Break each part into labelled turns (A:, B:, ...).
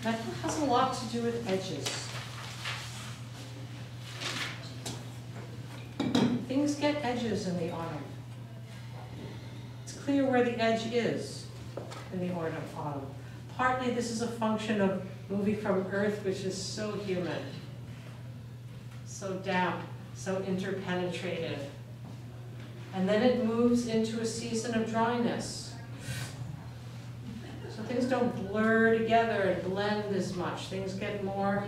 A: Metal has a lot to do with edges. Things get edges in the autumn. It's clear where the edge is in the autumn. Partly this is a function of moving from earth, which is so humid, so damp, so interpenetrated. And then it moves into a season of dryness. So things don't blur together and blend as much. Things get more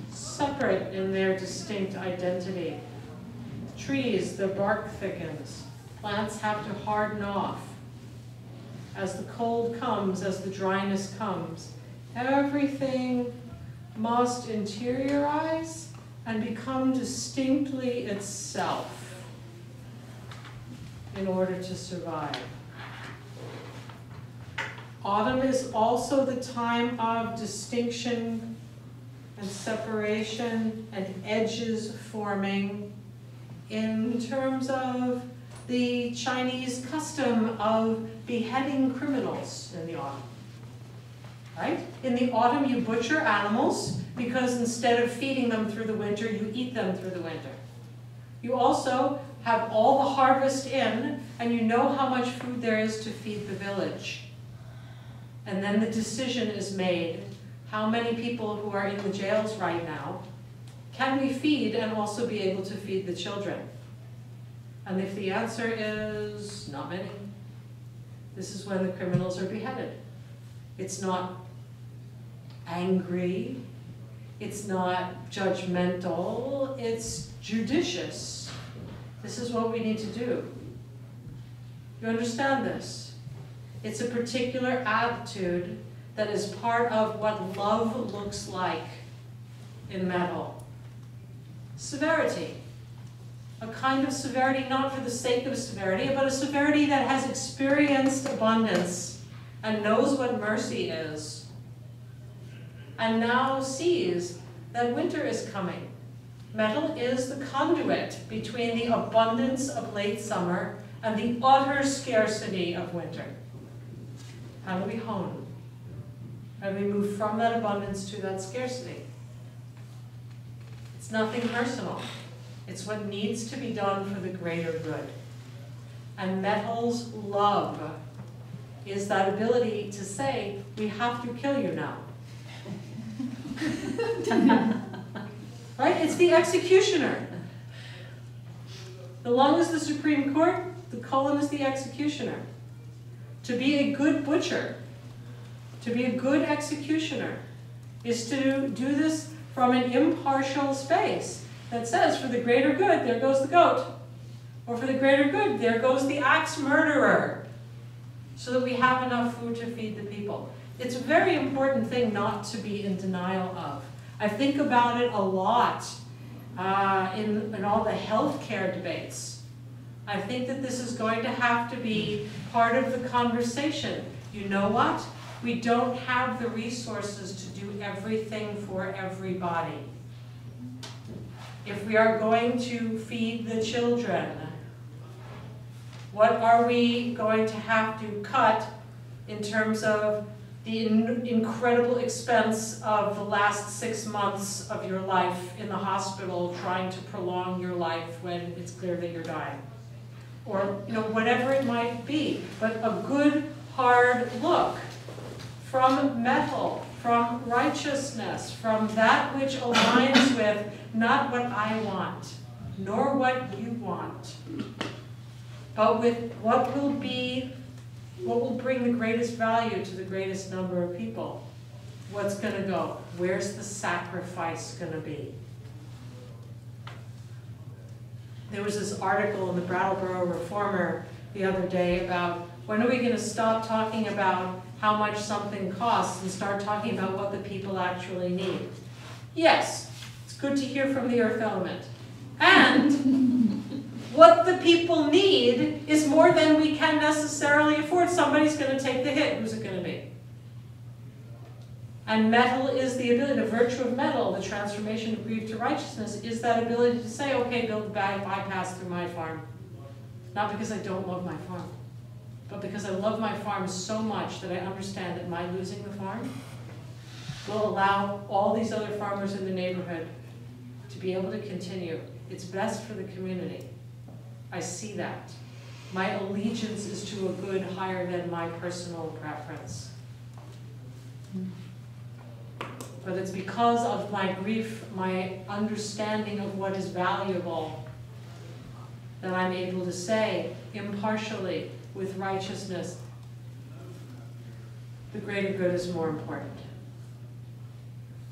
A: separate in their distinct identity. Trees, the bark thickens. Plants have to harden off. As the cold comes, as the dryness comes, everything must interiorize and become distinctly itself in order to survive. Autumn is also the time of distinction and separation and edges forming in terms of the Chinese custom of beheading criminals in the autumn. Right? In the autumn you butcher animals because instead of feeding them through the winter, you eat them through the winter. You also have all the harvest in and you know how much food there is to feed the village. And then the decision is made, how many people who are in the jails right now can we feed and also be able to feed the children? And if the answer is not many, this is when the criminals are beheaded. It's not angry, it's not judgmental, it's judicious. This is what we need to do. You understand this? It's a particular attitude that is part of what love looks like in metal. Severity. A kind of severity not for the sake of severity, but a severity that has experienced abundance and knows what mercy is, and now sees that winter is coming. Metal is the conduit between the abundance of late summer and the utter scarcity of winter. How do we hone? How do we move from that abundance to that scarcity? It's nothing personal. It's what needs to be done for the greater good. And metal's love is that ability to say, we have to kill you now. Right? It's the executioner. The lung is the Supreme Court, the colon is the executioner. To be a good butcher, to be a good executioner, is to do this from an impartial space that says, for the greater good, there goes the goat. Or for the greater good, there goes the axe murderer. So that we have enough food to feed the people. It's a very important thing not to be in denial of. I think about it a lot in all the healthcare debates. I think that this is going to have to be part of the conversation. You know what? We don't have the resources to do everything for everybody. If we are going to feed the children, what are we going to have to cut in terms of the incredible expense of the last 6 months of your life in the hospital trying to prolong your life when it's clear that you're dying? Or whatever it might be. But a good, hard look from metal, from righteousness, from that which aligns with not what I want, nor what you want, but with what will bring the greatest value to the greatest number of people. What's going to go? Where's the sacrifice going to be? There was this article in the Brattleboro Reformer the other day about when are we going to stop talking about how much something costs and start talking about what the people actually need. Yes, it's good to hear from the earth element. And what the people need is more than we can necessarily afford. Somebody's going to take the hit. Who's it going to be? And metal is the ability, the virtue of metal, the transformation of grief to righteousness, is that ability to say, okay, build a bypass through my farm. Not because I don't love my farm, but because I love my farm so much that I understand that my losing the farm will allow all these other farmers in the neighborhood to be able to continue. It's best for the community. I see that. My allegiance is to a good higher than my personal preference. But it's because of my grief, my understanding of what is valuable, that I'm able to say impartially, with righteousness, the greater good is more important.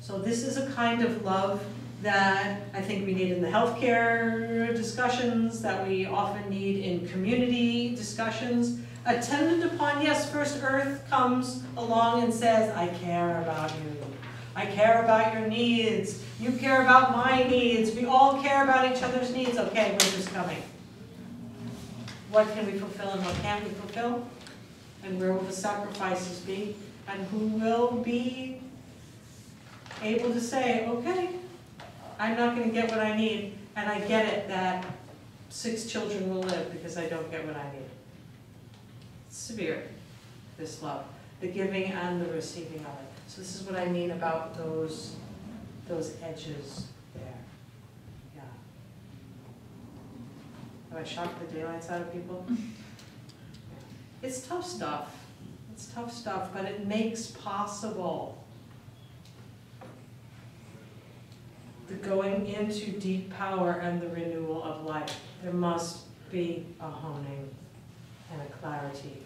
A: So this is a kind of love that I think we need in the healthcare discussions, that we often need in community discussions, attendant upon, yes, First Earth comes along and says, I care about you. I care about your needs. You care about my needs. We all care about each other's needs. Okay, winter's coming. What can we fulfill and what can't we fulfill? And where will the sacrifices be? And who will be able to say, okay, I'm not going to get what I need, and I get it that 6 children will live because I don't get what I need. It's severe, this love, the giving and the receiving of it. So this is what I mean about those edges there. Yeah. Have I shocked the daylights out of people? Yeah. It's tough stuff. It's tough stuff, but it makes possible the going into deep power and the renewal of life. There must be a honing and a clarity